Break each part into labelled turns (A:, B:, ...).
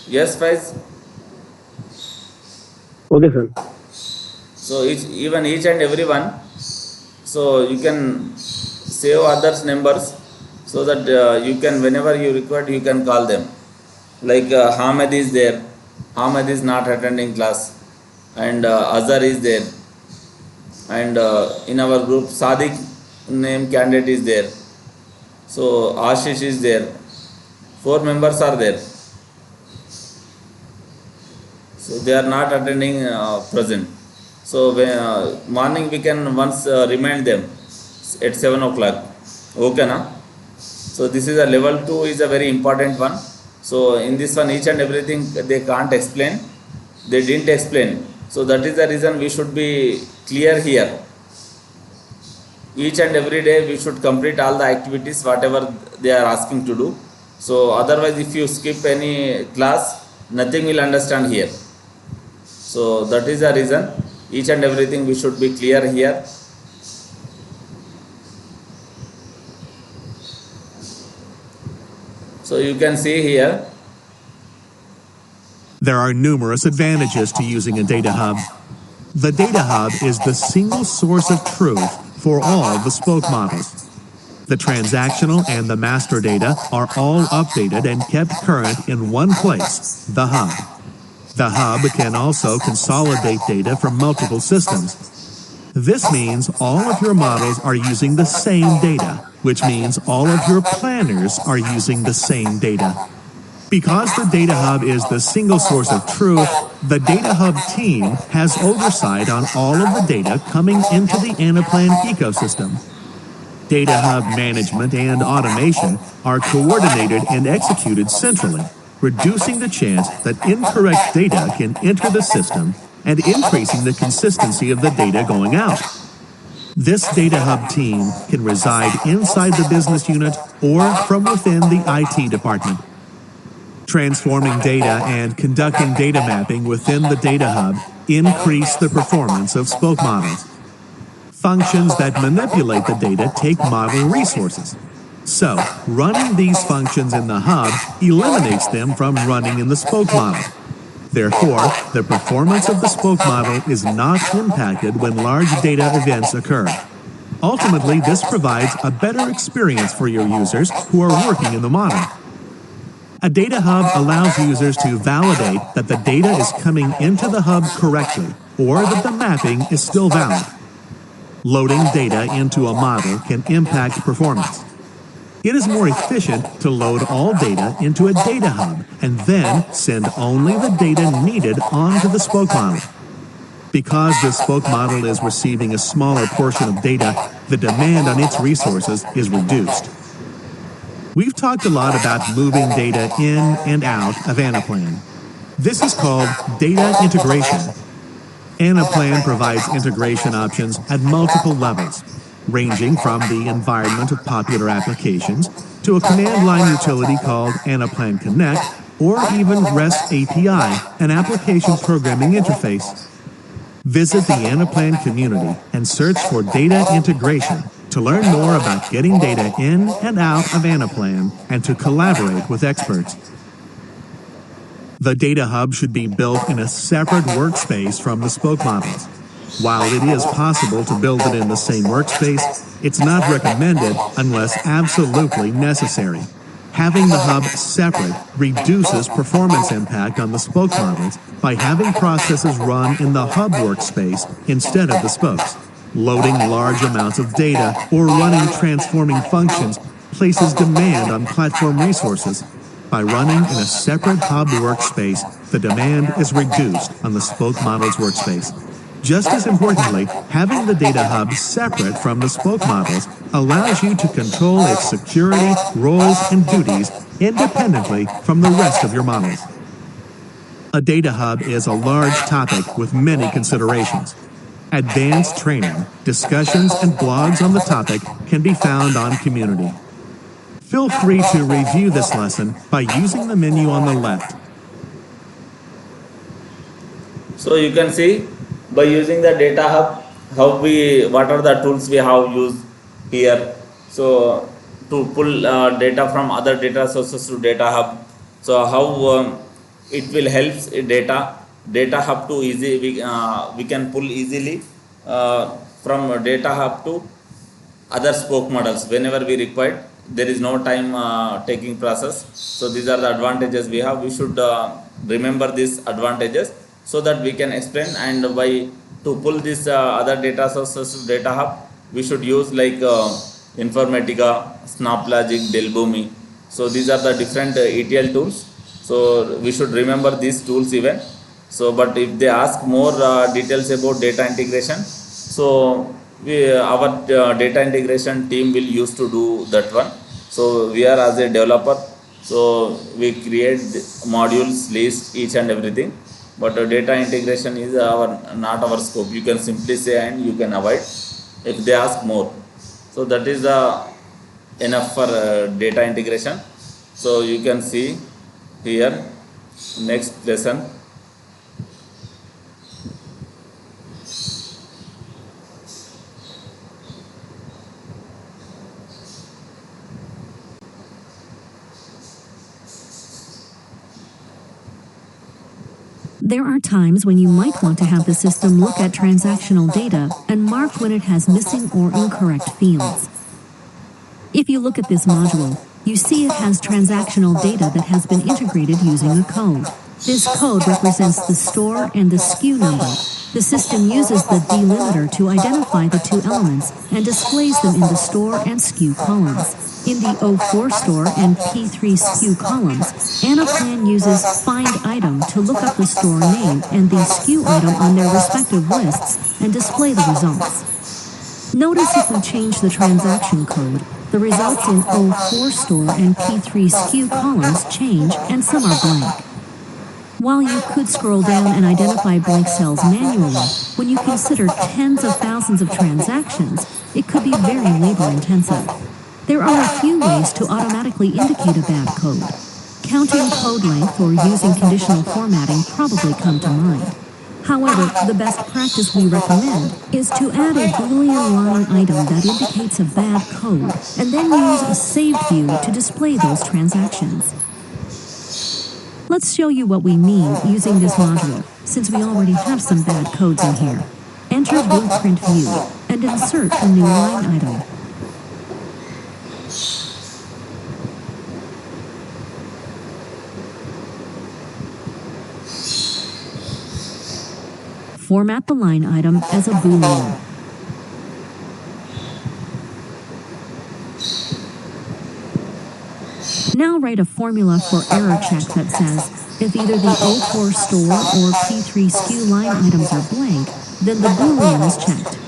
A: Yes, Faiz.
B: Okay, sir.
A: So each and every one, so you can save others numbers, so that you can, whenever you require, you can call them. Like Hamid is there, Hamid is not attending class, and Azhar is there, and in our group Sadiq name candidate is there. So Ashish is there. Four members are there. So they are not attending present. So when, morning we can once remind them at 7 o'clock. Okay, na? So this is a level 2 is a very important one. So in this one, each and everything they can't explain. They didn't explain. So that is the reason we should be clear here. Each and every day we should complete all the activities whatever they are asking to do. So otherwise, if you skip any class, nothing will understand here. So that is the reason each and everything we should be clear here. So you can see here.
C: There are numerous advantages to using a data hub. The data hub is the single source of truth for all the spoke models. The transactional and the master data are all updated and kept current in one place, the hub. The hub can also consolidate data from multiple systems. This means all of your models are using the same data, which means all of your planners are using the same data. Because the Data Hub is the single source of truth, the Data Hub team has oversight on all of the data coming into the Anaplan ecosystem. Data Hub management and automation are coordinated and executed centrally, reducing the chance that incorrect data can enter the system and increasing the consistency of the data going out. This Data Hub team can reside inside the business unit or from within the IT department. Transforming data and conducting data mapping within the Data Hub increase the performance of spoke models. Functions that manipulate the data take model resources. So, running these functions in the hub eliminates them from running in the spoke model. Therefore, the performance of the spoke model is not impacted when large data events occur. Ultimately, this provides a better experience for your users who are working in the model. A data hub allows users to validate that the data is coming into the hub correctly, or that the mapping is still valid. Loading data into a model can impact performance. It is more efficient to load all data into a data hub and then send only the data needed onto the spoke model. Because the spoke model is receiving a smaller portion of data, the demand on its resources is reduced. We've talked a lot about moving data in and out of Anaplan. This is called data integration. Anaplan provides integration options at multiple levels, ranging from the environment of popular applications to a command line utility called Anaplan Connect, or even REST API, an application programming interface. Visit the Anaplan community and search for data integration to learn more about getting data in and out of Anaplan and to collaborate with experts. The Data Hub should be built in a separate workspace from the spoke models. While it is possible to build it in the same workspace, it's not recommended unless absolutely necessary. Having the hub separate reduces performance impact on the spoke models by having processes run in the hub workspace instead of the spokes. Loading large amounts of data or running transforming functions places demand on platform resources. By running in a separate hub workspace, the demand is reduced on the spoke models workspace. Just as importantly, having the data hub separate from the spoke models allows you to control its security, roles, and duties independently from the rest of your models. A data hub is a large topic with many considerations. Advanced training, discussions, and blogs on the topic can be found on Community. Feel free to review this lesson by using the menu on the left.
A: So you can see by using the data hub what are the tools we have used here. So to pull data from other data sources to data hub. So how it will help data hub to we can pull easily from data hub to other spoke models whenever we required. There is no time taking process. So these are the advantages we have. We should remember these advantages so that we can explain. And by to pull this other data sources to data hub, we should use like informatica, snaplogic, delboomi. So these are the different etl tools. So we should remember these tools even. So but if they ask more details about data integration, so our data integration team will used to do that one. So we are as a developer, so we create modules, list each and everything. But data integration is our not our scope. You can simply say and you can avoid if they ask more. So that is enough for data integration. So you can see here next lesson.
B: There are times when you might want to have the system look at transactional data and mark when it has missing or incorrect fields. If you look at this module, you see it has transactional data that has been integrated using a code. This code represents the store and the SKU number. The system uses the delimiter to identify the two elements and displays them in the store and SKU columns. In the O4 store and P3 SKU columns, Anaplan uses find item to look up the store name and the SKU item on their respective lists and display the results. Notice if we change the transaction code, the results in O4 store and P3 SKU columns change and some are blank. While you could scroll down and identify blank cells manually, when you consider tens of thousands of transactions, it could be very labor intensive. There are a few ways to automatically indicate a bad code. Counting code length or using conditional formatting probably come to mind. However, the best practice we recommend is to add a Boolean line item that indicates a bad code, and then use a saved view to display those transactions. Let's show you what we mean using this module, since we already have some bad codes in here. Enter Blueprint View, and insert a new line item. Format the line item as a Boolean. Now write a formula for error check that says, if either the O4 store or P3 SKU line items are blank, then the Boolean is checked.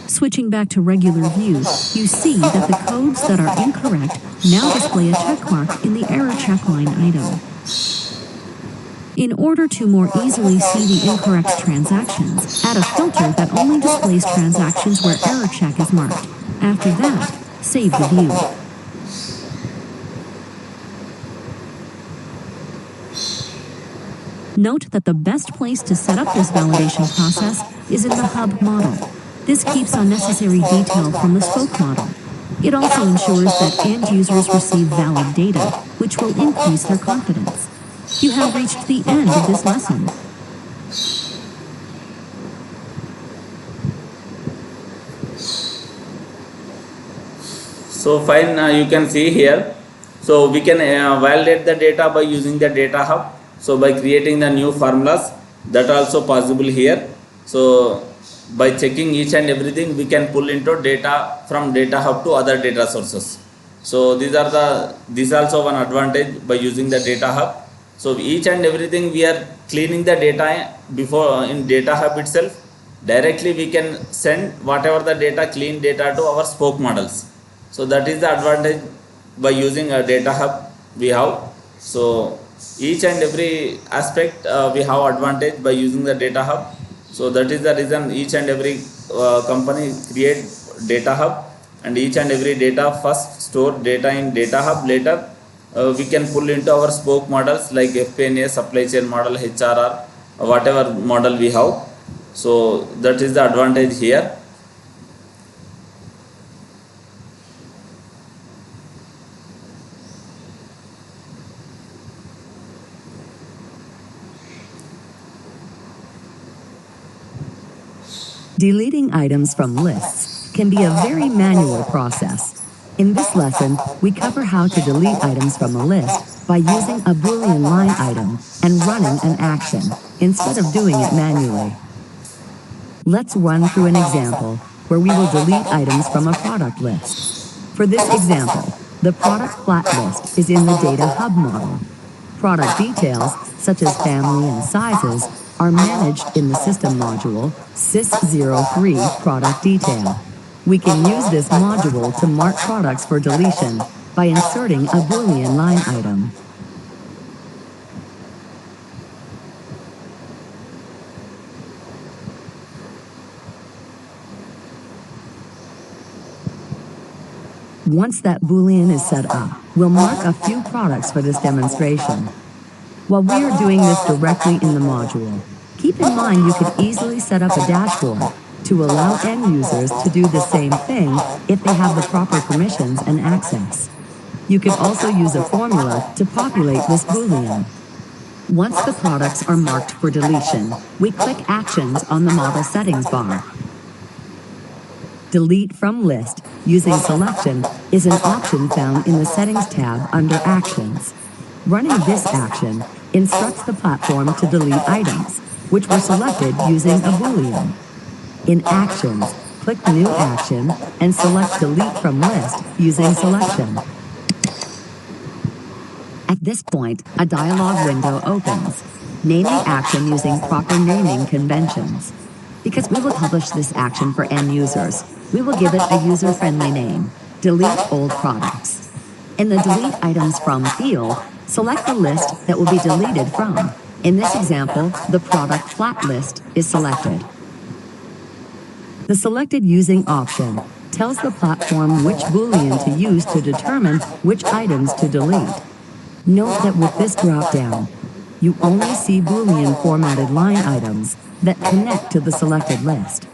B: Switching back to regular view, you see that the codes that are incorrect now display a checkmark in the error check line item. In order to more easily see the incorrect transactions, add a filter that only displays transactions where error check is marked. After that, save the view. Note that the best place to set up this validation process is in the hub model. This keeps unnecessary detail from the spoke model. It also ensures that end users receive valid data, which will increase their confidence. You have reached the end of this lesson.
A: So fine, you can see here. So we can validate the data by using the data hub. So by creating the new formulas, that also possible here. So by checking each and everything, we can pull into data from data hub to other data sources. So this also one advantage by using the data hub. So each and everything we are cleaning the data before in data hub itself. Directly we can send whatever the data, clean data to our spoke models. So that is the advantage by using a data hub we have. So each and every aspect we have advantage by using the data hub. So that is the reason each and every company create data hub, and each and every data first store data in data hub, later we can pull into our spoke models like FP&A, supply chain model, HRR, whatever model we have. So that is the advantage here.
B: Deleting items from lists can be a very manual process. In this lesson, we cover how to delete items from a list by using a Boolean line item and running an action, instead of doing it manually. Let's run through an example where we will delete items from a product list. For this example, the product flat list is in the data hub model. Product details, such as family and sizes, are managed in the system module sys03 product detail. We can use this module to mark products for deletion by inserting a Boolean line item. Once that Boolean is set up, we'll mark a few products for this demonstration. While we are doing this directly in the module, keep in mind you could easily set up a dashboard to allow end users to do the same thing if they have the proper permissions and access. You can also use a formula to populate this Boolean. Once the products are marked for deletion, we click Actions on the Model Settings bar. Delete from List using selection is an option found in the Settings tab under Actions. Running this action instructs the platform to delete items, which were selected using a Boolean. In Actions, click New Action and select Delete from List using selection. At this point, a dialog window opens. Name the action using proper naming conventions. Because we will publish this action for end users, we will give it a user-friendly name, Delete Old Products. In the Delete Items From field, select the list that will be deleted from. In this example, the product flat list is selected. The Selected Using option tells the platform which Boolean to use to determine which items to delete. Note that with this drop-down, you only see Boolean formatted line items that connect to the selected list.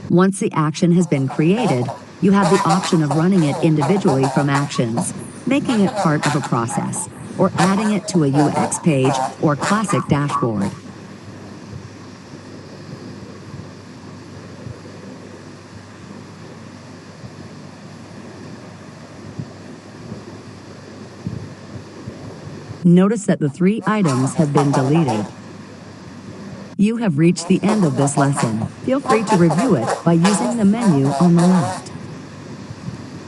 B: Once the action has been created, you have the option of running it individually from Actions, making it part of a process, or adding it to a UX page or classic dashboard. Notice that the 3 items have been deleted. You have reached the end of this lesson. Feel free to review it by using the menu on the left.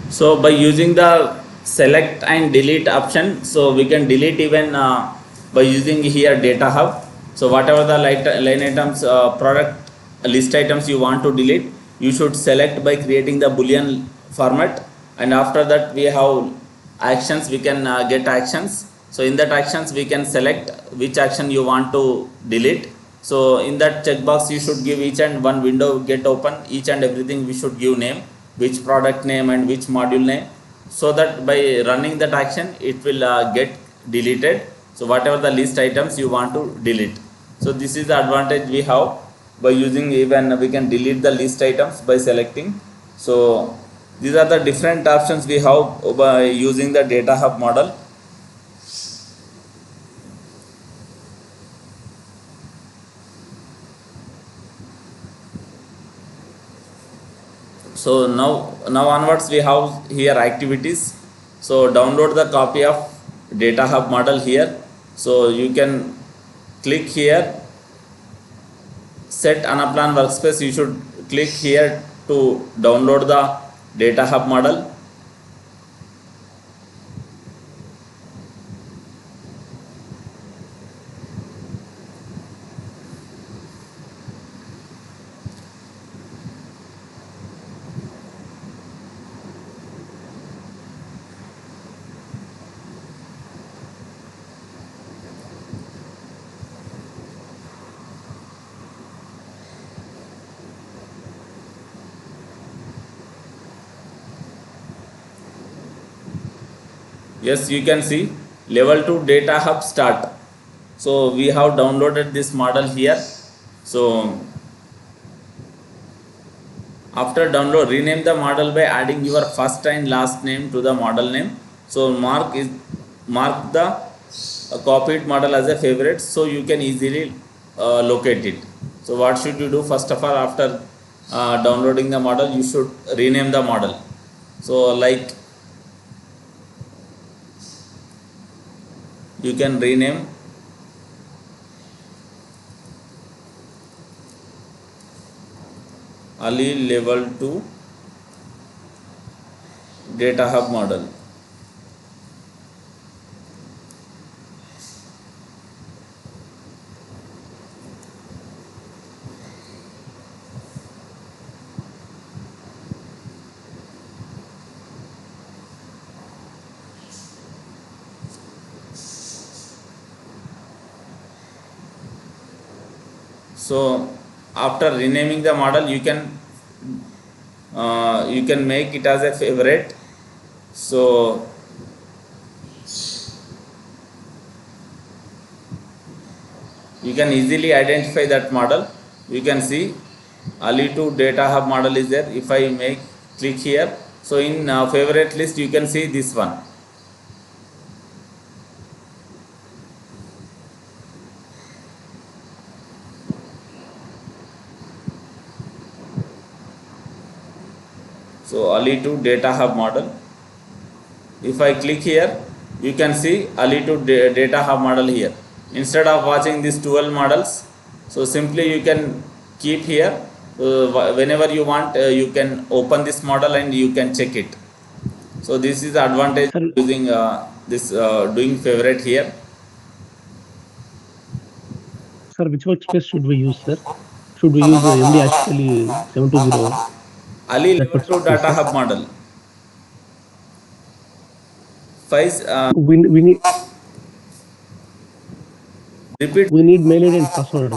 A: So by using the select and delete option, so we can delete even by using here data hub. So whatever the line items, product list items you want to delete, you should select by creating the Boolean format, and after that we have actions. We can get actions. So in that actions we can select which action you want to delete. So in that checkbox you should give each and one window get open, each and everything we should give name, which product name and which module name, so that by running that action it will get deleted. So whatever the list items you want to delete. So this is the advantage we have by using, even we can delete the list items by selecting. So these are the different options we have by using the data hub model. So now onwards we have here activities. So download the copy of data hub model here. So you can click here, set Anaplan workspace. You should click here to download the data hub model. Yes, you can see level 2 data hub start. So we have downloaded this model here. So after download, rename the model by adding your first and last name to the model name. So mark the copied model as a favorite, so you can easily locate it. So what should you do? First of all, after downloading the model, you should rename the model. So like you can rename Ali level 2 data hub model. So after renaming the model, you can make it as a favorite. So you can easily identify that model. You can see Ali2 data hub model is there. If I make click here, so in favorite list you can see this one. So Ali2 data hub model. If I click here, you can see Ali2 data hub model here. Instead of watching these 12 models, so simply you can keep here. Whenever you want, you can open this model and you can check it. So this is the advantage
D: Sir,
A: using this doing favorite here.
D: sir, which workspace should we use, sir? Should we use MD actually 720
A: Ali
D: that
A: level 2
D: workspace,
A: data
D: sir?
A: hub model. Five,
D: We need
A: repeat.
D: we need mail ID and password.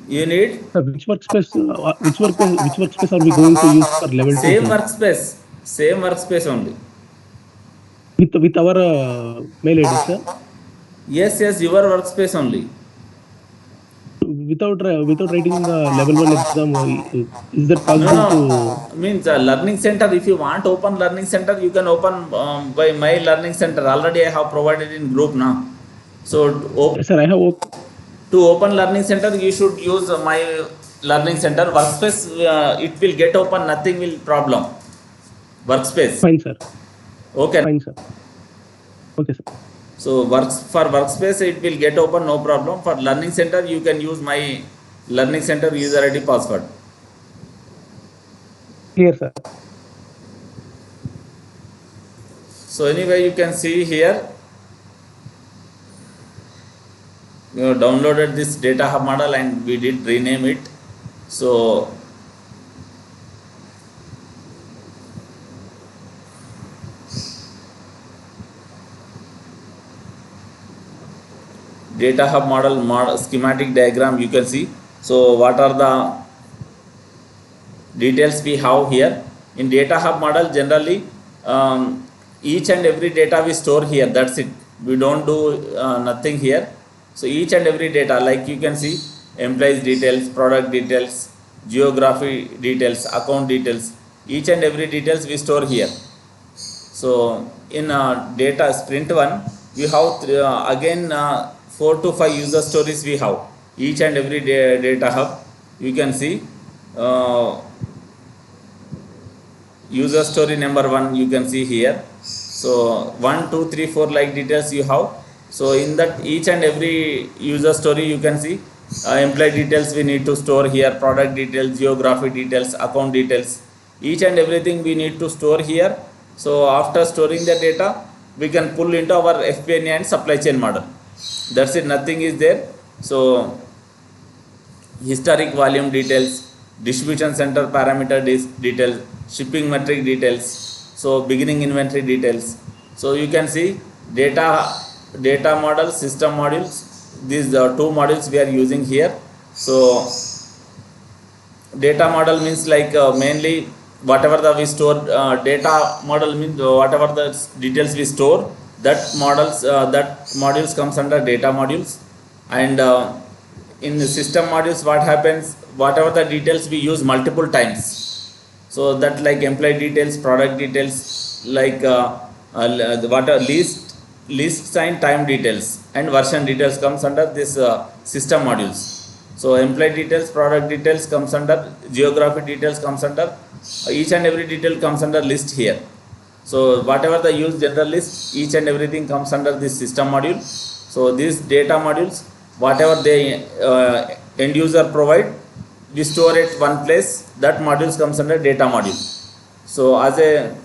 A: You need
D: Sir, which workspace are we going to use for level 2,
A: same
D: sir?
A: workspace, same workspace only.
D: With our mail ID, sir.
A: Yes, yes, your workspace only.
D: Without writing the level 1 exam, is that
A: No,
D: possible
A: no.
D: to?
A: Means learning center. If you want open learning center, you can open by my learning center. Already I have provided in group now. So
D: Sir, I have
A: to open learning center, you should use my learning center workspace. It will get open. Nothing will problem. Workspace.
D: fine, sir.
A: Okay.
D: Fine, sir. Okay, sir.
A: So workspace it will get open, no problem. For learning center, you can use my learning center user ID password.
D: Clear, sir.
A: So anyway, you can see here, you downloaded this data hub model and we did rename it. So data hub model schematic diagram you can see. So what are the details we have here? In data hub model, generally each and every data we store here, that's it. We don't do nothing here. So each and every data, like you can see, employees details, product details, geography details, account details, each and every details we store here. So in data sprint1, we have again 4 to 5 user stories we have. Each and every data hub, you can see user story number 1 you can see here. So 1, 2, 3, 4 like details you have. So in that each and every user story you can see employee details we need to store here, product details, geography details, account details, each and everything we need to store here. So after storing the data, we can pull into our FP&A and supply chain model. That's it, nothing is there. So historic volume details, distribution center parameter details, shipping metric details, so beginning inventory details. So you can see data model, system modules. These two modules we are using here. So data model means like mainly whatever the we store, data model means whatever the details we store, that modules comes under data modules. And in the system modules, what happens, whatever the details we use multiple times, so that like employee details, product details, like what a list, lists and time details and version details comes under this system modules. So employee details, product details comes under, geography details comes under, each and every detail comes under list here. So whatever the use general list, each and everything comes under this system module. So these data modules, whatever they end user provide, we store it one place. That modules comes under data module. So as a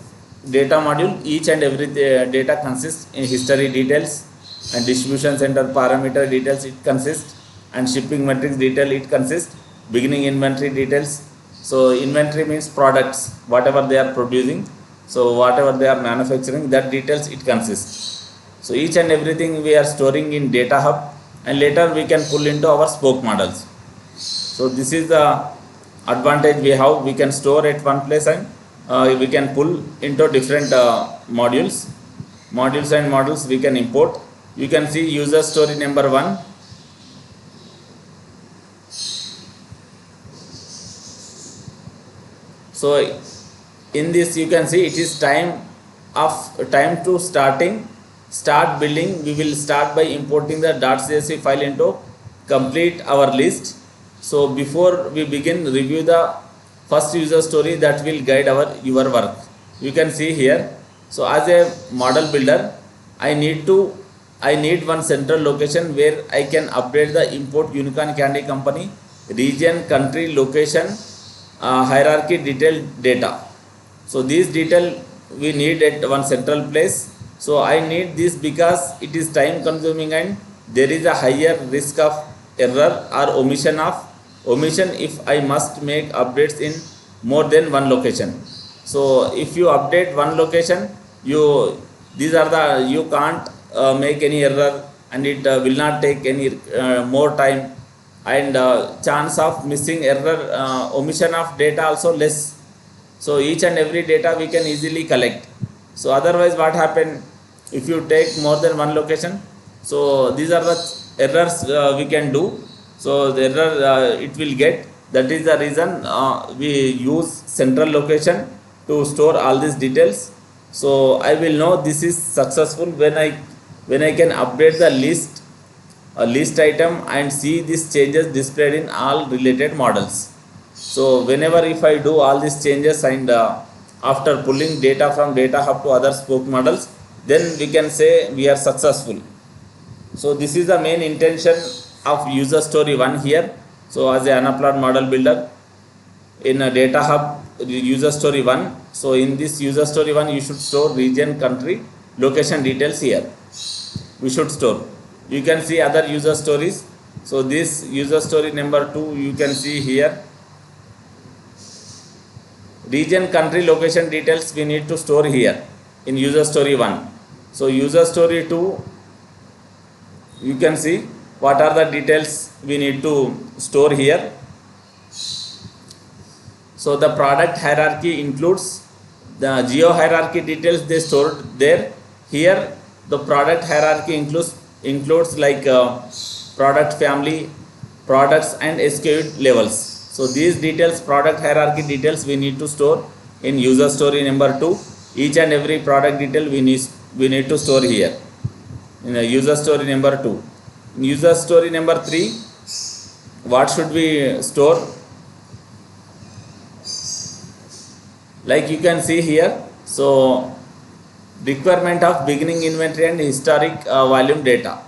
A: data module, each and every data consists in history details and distribution center parameter details it consists, and shipping metrics detail it consists, beginning inventory details. So inventory means products, whatever they are producing, so whatever they are manufacturing, that details it consists. So each and everything we are storing in data hub, and later we can pull into our spoke models. So this is the advantage we have. We can store at one place and we can pull into different modules and models we can import. You can see user story number 1. So in this you can see it is time to start building. We will start by importing the .csv file into complete our list. So before we begin, review the first user story that will guide your work. You can see here. So as a model builder, I need one central location where I can update the import unicorn candy company, region, country, location, hierarchy, detailed data. So these detail we need at one central place. So I need this because it is time consuming and there is a higher risk of error or omission if I must make updates in more than one location. So if you update one location, you can't make any error, and it will not take any more time, and chance of missing error, omission of data also less. So each and every data we can easily collect. So otherwise what happen if you take more than one location? So these are the errors we can do. So the error it will get. That is the reason we use central location to store all these details. So I will know this is successful when I can update the list item and see these changes displayed in all related models. So whenever if I do all these changes and after pulling data from data hub to other spoke models, then we can say we are successful. So this is the main intention of user story 1 here. So as a Anaplan model builder in a data hub user story 1, so in this user story 1 you should store region, country, location details here. We should store. You can see other user stories. So this user story number 2 you can see here. Region, country, location details we need to store here in user story 1. So user story 2 you can see what are the details we need to store here. So the product hierarchy includes the geo hierarchy details they stored there. Here the product hierarchy includes like product family, products and SKU levels. So these details, product hierarchy details we need to store in user story number 2. Each and every product detail we need to store here in a user story number 2. In user story number 3, what should we store? Like you can see here. So requirement of beginning inventory and historic volume data.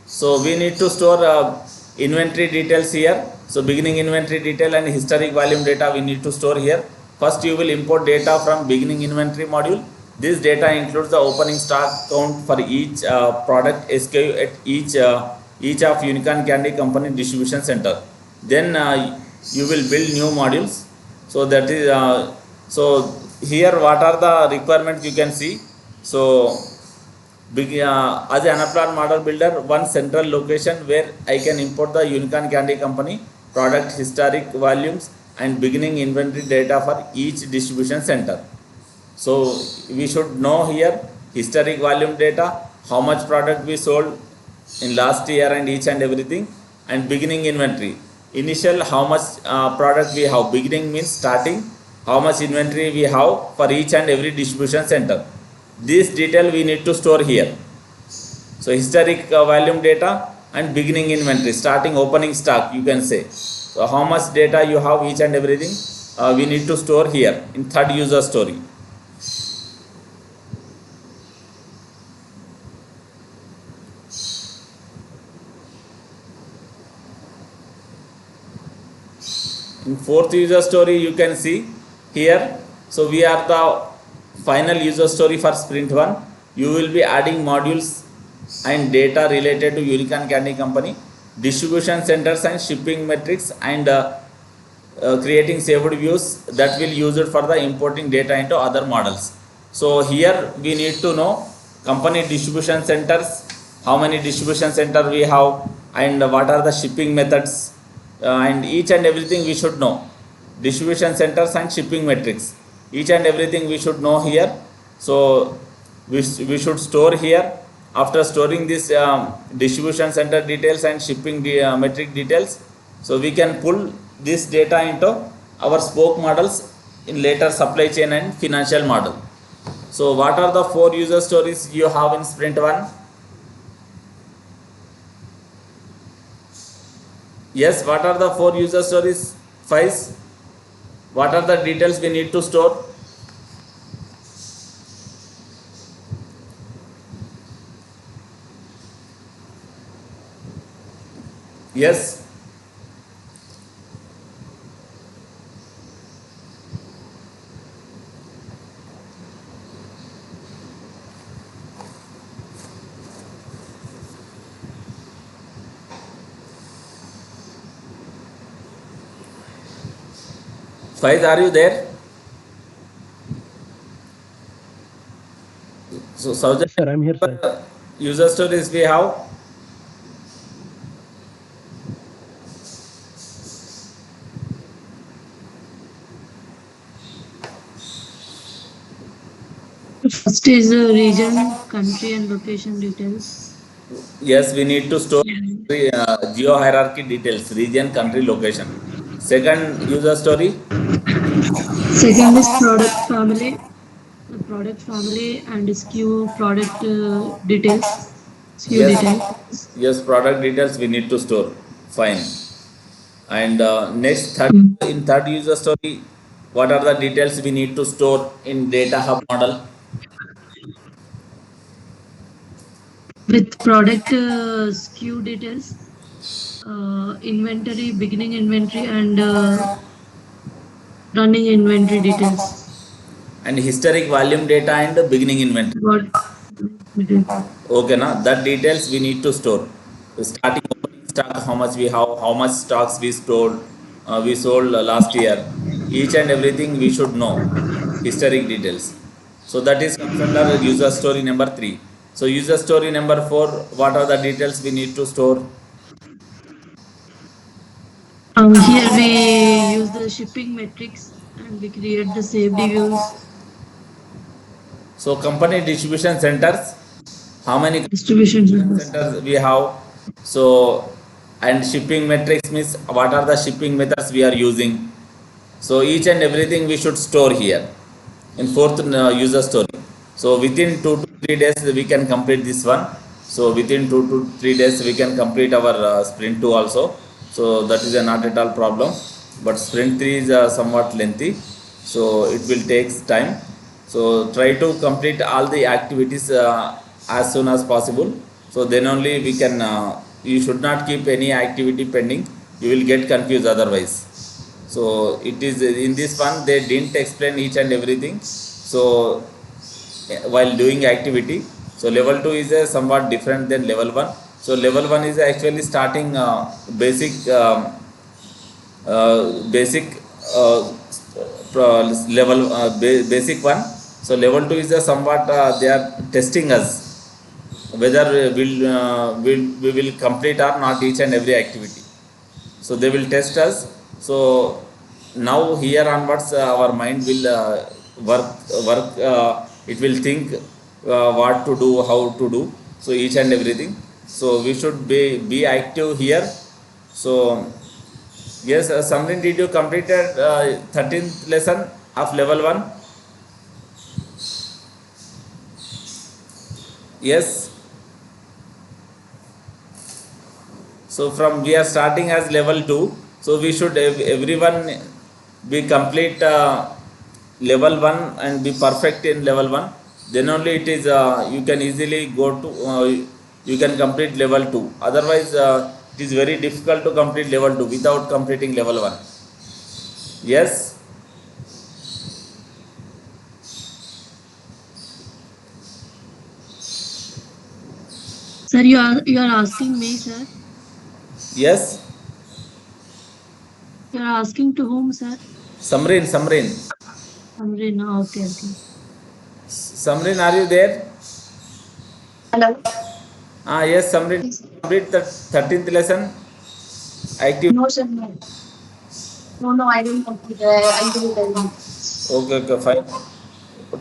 A: So we need to store inventory details here. So beginning inventory detail and historic volume data we need to store here. First you will import data from beginning inventory module. This data includes the opening stock count for each product SKU at each of Unicorn Candy Company distribution center. Then you will build new modules. So that is so here what are the requirements you can see. So as an Anaplan model builder, one central location where I can import the Unicorn Candy Company product historic volumes and beginning inventory data for each distribution center. So we should know here historic volume data, how much product we sold in last year and each and everything, and beginning inventory. Initial how much product we have, beginning means starting, how much inventory we have for each and every distribution center. This detail we need to store here. So historic volume data and beginning inventory, starting opening stock you can say. So how much data you have each and everything we need to store here in third user story. In fourth user story you can see here. So we are the final user story for sprint 1. You will be adding modules and data related to Unicorn Candy Company, distribution centers and shipping metrics, and creating saved views that will use it for the importing data into other models. So here we need to know company distribution centers, how many distribution center we have, and what are the shipping methods, and each and everything we should know. Distribution centers and shipping metrics, each and everything we should know here. So we should store here. After storing this distribution center details and shipping metric details, so we can pull this data into our spoke models in later supply chain and financial model. So what are the four user stories you have in sprint 1? Yes, what are the four user stories, Faiz? What are the details we need to store? Yes. Faiz, are you there? So
D: Yes,
A: subject
D: sir, I'm here, sir.
A: user stories we have.
E: First is region, country, and location details.
A: Yes, we need to store geo hierarchy details, region, country, location. Second user story.
E: Second is product family and SKU product details, SKU
A: Yes,
E: details.
A: yes, product details we need to store. Fine. And next, third,
E: Mm.
A: in third user story, what are the details we need to store in data hub model?
E: With product SKU details, inventory, beginning inventory, and running inventory details.
A: And historic volume data and beginning inventory.
E: What?
A: Okay, na that details we need to store. Starting opening stock, how much we have, how much stocks we stored, we sold last year. Each and everything we should know. Historic details. So that is comes under user story number 3. So user story number 4, what are the details we need to store?
E: Here we use the shipping metrics and we create the safety views,
A: So company distribution centers, how many
E: distribution
A: distribution
E: centers.
A: centers we have? So and shipping metrics means what are the shipping methods we are using? So each and everything we should store here in fourth user story. So within 2 to 3 days we can complete this one. So within 2 to 3 days we can complete our sprint 2 also. So that is not at all problem. But sprint 3 is somewhat lengthy. So it will take time. So try to complete all the activities as soon as possible. So then only we can. You should not keep any activity pending. You will get confused otherwise. So it is in this one they didn't explain each and everything. So while doing activity, so level 2 is somewhat different than level 1. So level 1 is actually starting basic level basic one. So level 2 is somewhat they are testing us whether we will complete or not each and every activity. So they will test us. So now here onwards our mind will work it will think what to do, how to do, so each and everything. So we should be active here. So yes, Samrin, did you completed 13th lesson of level 1? Yes. So from we are starting as level 2, so we should everyone be complete level 1 and be perfect in level 1, then only it is you can easily go to you can complete level 2. Otherwise it is very difficult to complete level 2 without completing level 1. Yes.
E: Sir, you are asking me, sir.
A: Yes.
E: You are asking to whom, sir?
A: Samrin.
E: Amrina. Okay, okay.
A: Samrin, are you there?
F: Hello.
A: Ah, yes, Samrin.
F: Yes.
A: Complete the 13th lesson active.
F: No, sir, no. No, no, I didn't complete. I didn't tell you.
A: Okay, fine.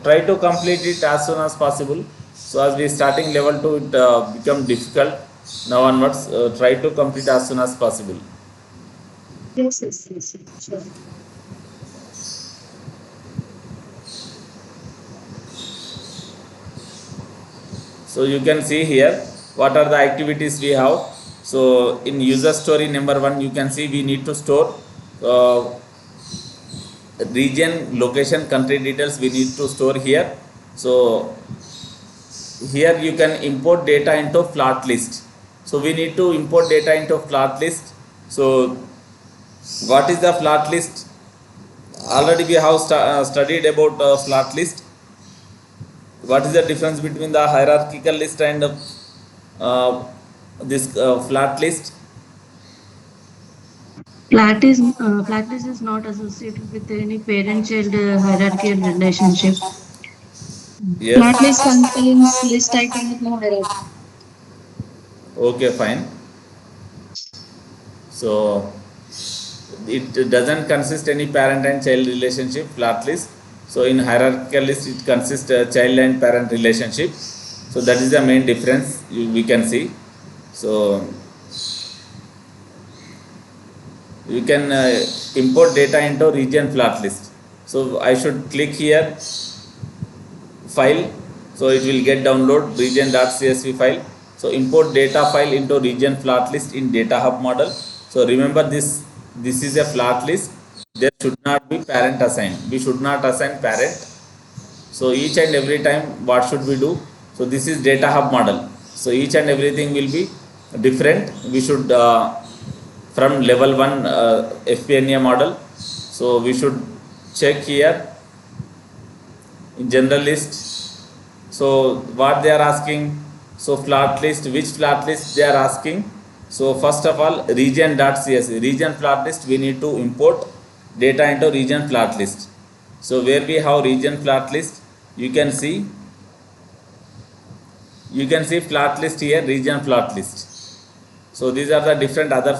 A: Try to complete it as soon as possible. So as we starting level 2, it become difficult. Now onwards, try to complete as soon as possible.
F: Yes, yes, yes, yes, sure.
A: So you can see here what are the activities we have. So in user story number 1, you can see we need to store uh, region, location, country details. We need to store here. So here you can import data into flat list. So we need to import data into flat list. So what is the flat list? Already we have studied about flat list. What is the difference between the hierarchical list and this flat list?
E: Flat list is not associated with any parent-child hierarchical relationship.
A: Yes.
F: Flat list contains list item with no hierarchy.
A: Okay, fine. So it doesn't consist any parent and child relationship, flat list. So in hierarchical list it consists child and parent relationship. So that is the main difference we can see. So you can import data into region flat list. So I should click here file, so it will get download region.csv file. So import data file into region flat list in data hub model. So remember this is a flat list, there should not be parent assigned, we should not assign parent. So each and every time what should we do? So this is data hub model, so each and everything will be different. We should from level 1 FPNA model, so we should check here in general list. So what they are asking? So flat list, which flat list they are asking? So first of all, region.csv, region flat list, we need to import data into region flat list. So where we have region flat list, you can see flat list here, region flat list. So these are the different other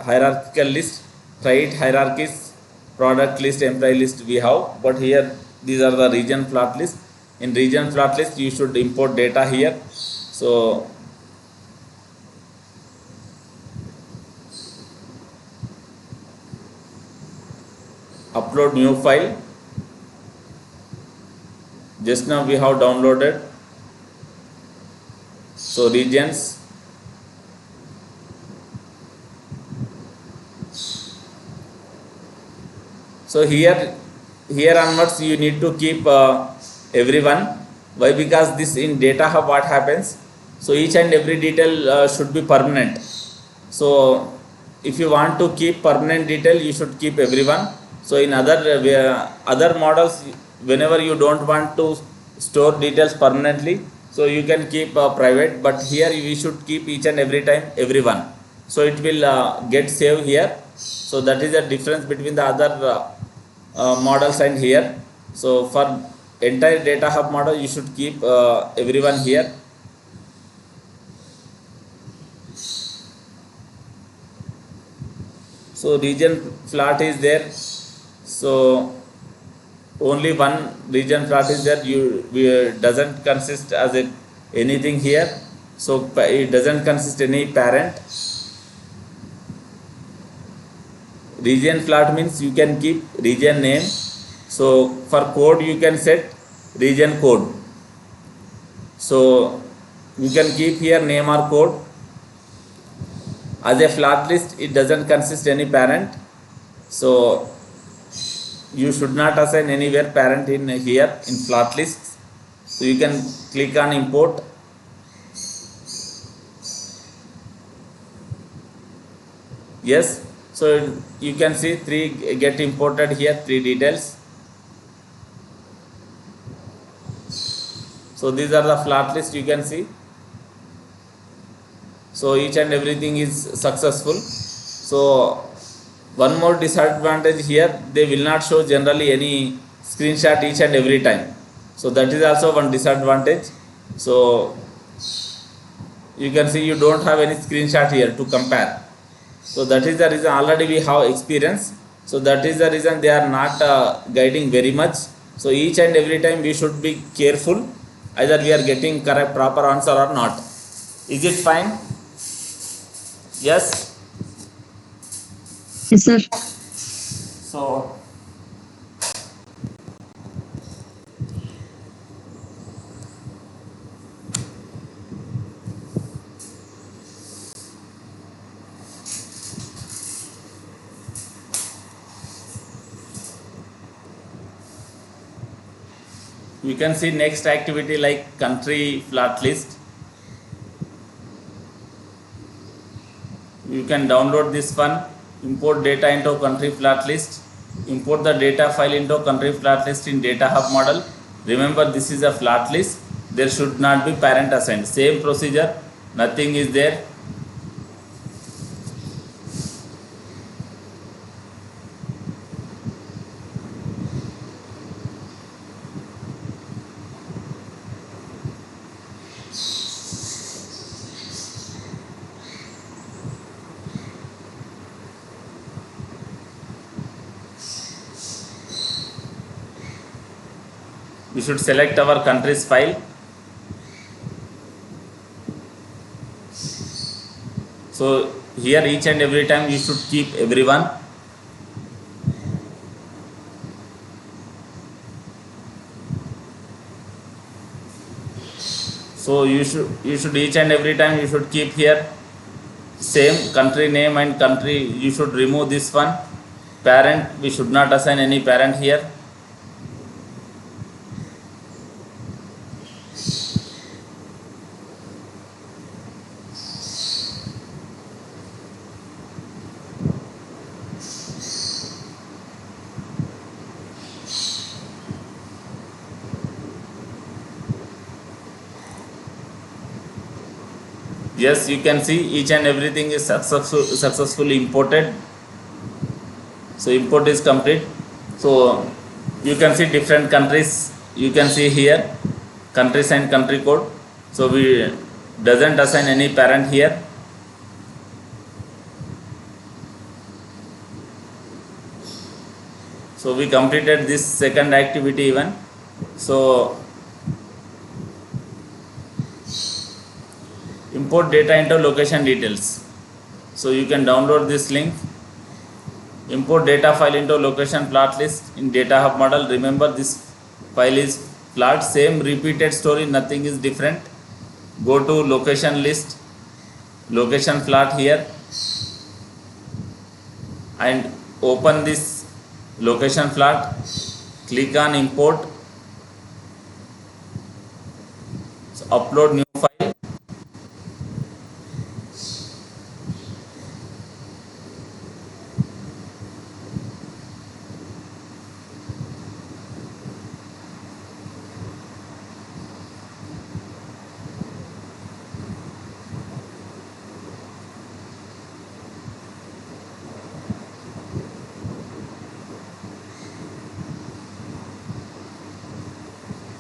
A: hierarchical list, trade hierarchies, product list, employee list we have, but here these are the region flat list. In region flat list you should import data here. So upload new file, just now we have downloaded. So regions, so here onwards you need to keep everyone. Why? Because this in data hub what happens? So each and every detail should be permanent. So if you want to keep permanent detail, you should keep everyone. So in other models, whenever you don't want to store details permanently, so you can keep private, but here we should keep each and every time everyone. So it will get saved here. So that is the difference between the other models and here. So for entire data hub model, you should keep everyone here. So region flat is there. So only one region flat is there. Doesn't consist as anything here. So it doesn't consist any parent. Region flat means you can keep region name. So for code you can set region code. So you can keep here name or code. As a flat list, it doesn't consist any parent, so you should not assign anywhere parent in here in flat lists. So you can click on import. Yes, so you can see 3 get imported here, 3 details. So these are the flat list you can see. So each and everything is successful. So one more disadvantage here, they will not show generally any screenshot each and every time. So that is also one disadvantage. So you can see you don't have any screenshot here to compare. So that is the reason already we have experience. So that is the reason they are not guiding very much. So each and every time we should be careful either we are getting correct proper answer or not. Is it fine? Yes.
E: Yes, sir.
A: So you can see next activity like country flat list. You can download this one, import data into country flat list, import the data file into country flat list in data hub model. Remember this is a flat list, there should not be parent assigned, same procedure, nothing is there. We should select our country's file. So here each and every time you should keep everyone. So you should each and every time you should keep here same country name and country. You should remove this one. Parent, we should not assign any parent here. Yes, you can see each and everything is successfully imported. So import is complete. So you can see different countries. You can see here countries and country code. So we doesn't assign any parent here. So we completed this second activity even. So import data into location details. So you can download this link. Import data file into location plot list in data hub model. Remember this file is plot, same repeated story, nothing is different. Go to location list, location plot here and open this location plot. Click on import. So upload new file.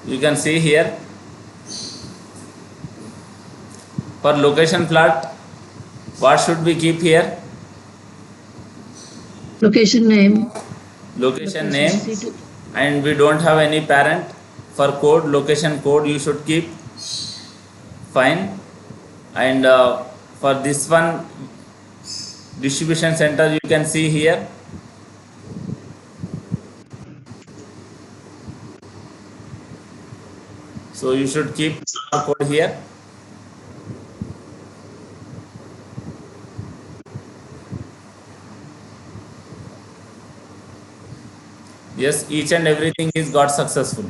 A: You can see here for location plot what should we keep here?
E: Location name.
A: Location
E: Location
A: name,
E: city.
A: and we don't have any parent. For code, location code you should keep, fine. And for this one distribution center you can see here. So you should keep code here. Yes, each and everything is got successful.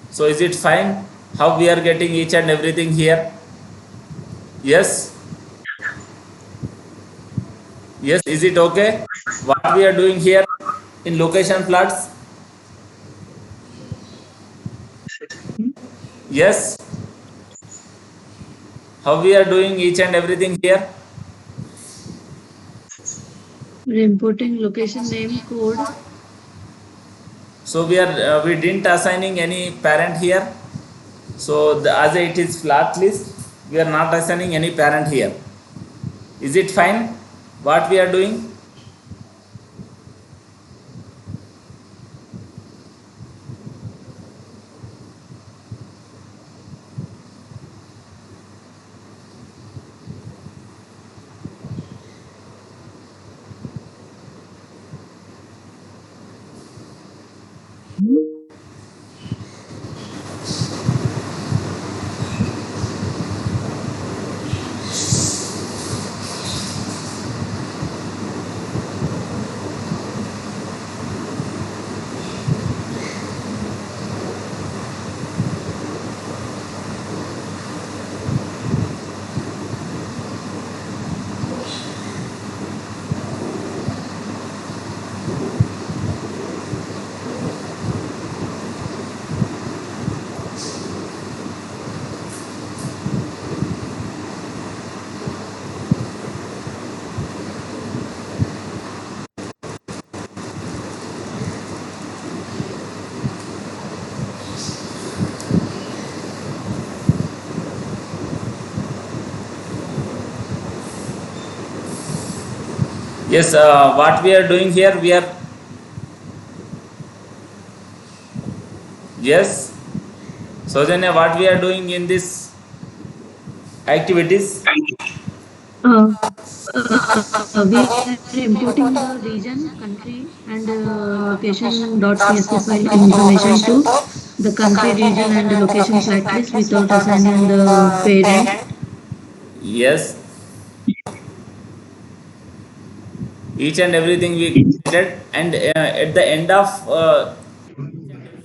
A: So is it fine how we are getting each and everything here? Yes. Yes, is it okay what we are doing here in location plots? Yes, how we are doing each and everything here?
E: We're importing location name code.
A: So we didn't assigning any parent here. So as it is flat list, we are not assigning any parent here. Is it fine what we are doing? Yes, what we are doing here, we are, yes, Sojanya, what we are doing in this activities?
E: Uh, we are importing the region, country, and location.csv file information to the country, region, and location flat list without assigning the parent.
A: Yes, each and everything we completed, and at the end of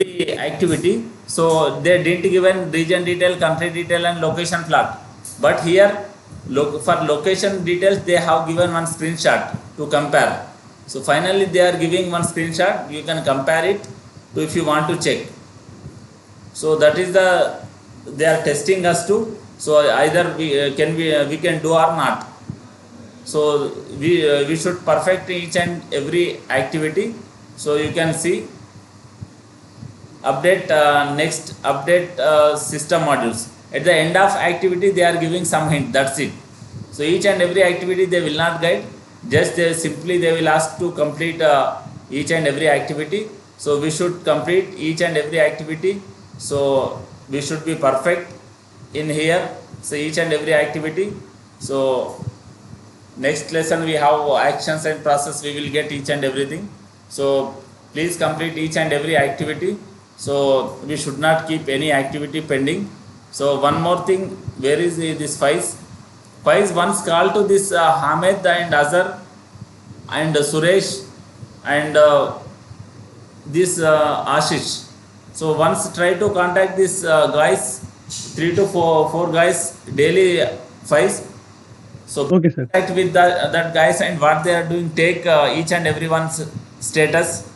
A: the activity, so they didn't given region detail, country detail, and location plot. But here, for location details, they have given one screenshot to compare. So finally, they are giving one screenshot. You can compare it to if you want to check. So that is the they are testing us to. So either we can do or not. So we should perfect each and every activity. So you can see update next update system modules. At the end of activity, they are giving some hint. That's it. So each and every activity they will not guide. Just simply they will ask to complete each and every activity. So we should complete each and every activity. So we should be perfect in here. So each and every activity. So next lesson we have actions and process. We will get each and everything. So please complete each and every activity. So we should not keep any activity pending. So one more thing, where is this Faiz? Faiz once called to this Hamed and Azhar and Suresh and this Ashish. So once try to contact these guys, 3 to 4 guys daily, Faiz. So
D: Okay, sir.
A: contact with that guys and what they are doing. Take each and everyone's status.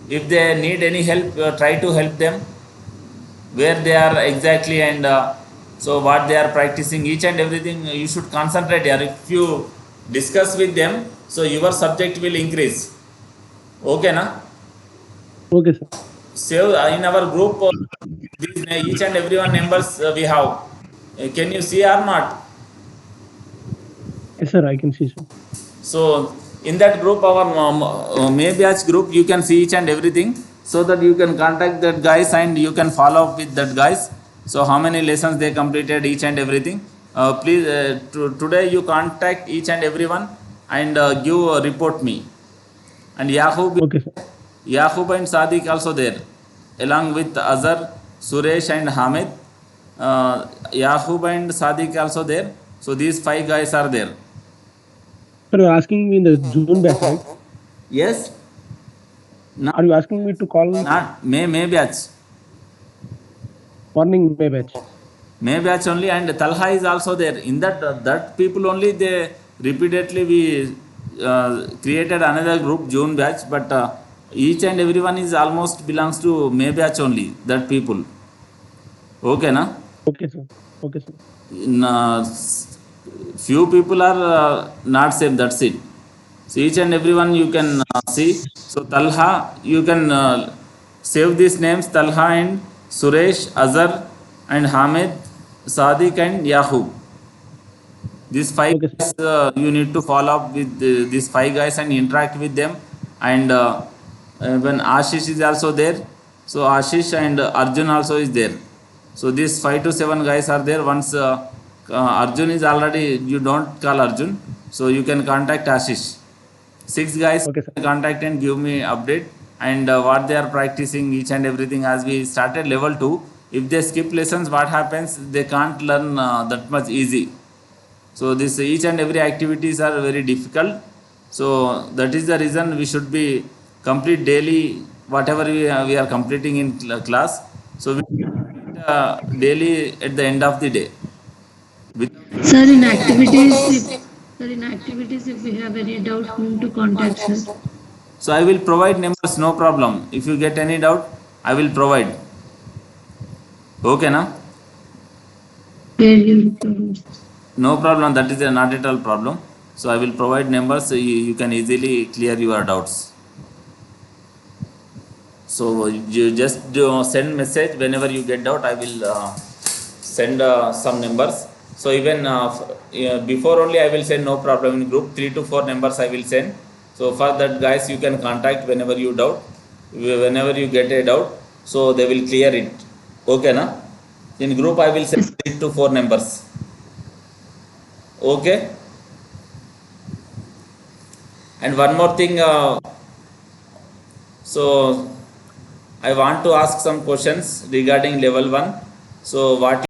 A: If they need any help, try to help them where they are exactly, and so what they are practicing. Each and everything you should concentrate here. If you discuss with them, so your subject will increase. Okay, na?
D: Okay, sir.
A: Save in our group. These each and everyone numbers we have. Can you see or not?
D: Yes, sir. I can see, sir.
A: So in that group, our May batch group, you can see each and everything, so that you can contact that guys and you can follow up with that guys. So how many lessons they completed, each and everything. Please today you contact each and everyone and give report me. And
D: Okay, sir.
A: Yahub and Sadiq also there, along with Azhar, Suresh and Hamid. Yahub and Sadiq also there. So these 5 guys are there.
D: Sir, you're asking me in the June batch, right?
A: Yes. Not,
D: Are you asking me to call
A: not May batch.
D: morning May batch?
A: May batch only, and Talha is also there. In that people only, they repeatedly we created another group, June batch, but each and everyone is almost belongs to May batch only. That people. Okay, na?
D: Okay, sir. Okay, sir.
A: In, few people are not same. That's it. So each and everyone you can see. So Talha, you can save these names: Talha and Suresh, Azhar, and Hamid, Sadiq, and Yahoo. These five
D: Okay, sir.
A: guys you need to follow up with these five guys and interact with them. And when Ashish is also there, so Ashish and Arjun also is there. So these 5 to 7 guys are there. Once Arjun is already, you don't call Arjun, so you can contact Ashish. 6 guys
D: Okay, sir.
A: contact and give me update, and what they are practicing each and everything. As we started level 2, if they skip lessons, what happens, they can't learn that much easy. So this each and every activities are very difficult. So that is the reason we should be complete daily whatever we are completing in class. So we daily at the end of the day.
E: Sir, in activities, if we have any doubt, whom to contact, sir?
A: So I will provide numbers, no problem. If you get any doubt, I will provide. Okay, na?
E: Where you
A: No problem. That is not at all problem. So I will provide numbers. So you can easily clear your doubts. So you just send message whenever you get doubt. I will send some numbers. So even before only I will send, no problem. In group 3 to 4 numbers I will send. So for that guys you can contact whenever you doubt, whenever you get a doubt. So they will clear it. Okay, na? In group I will send 3 to 4 numbers. Okay. And one more thing. So I want to ask some questions regarding level 1. So what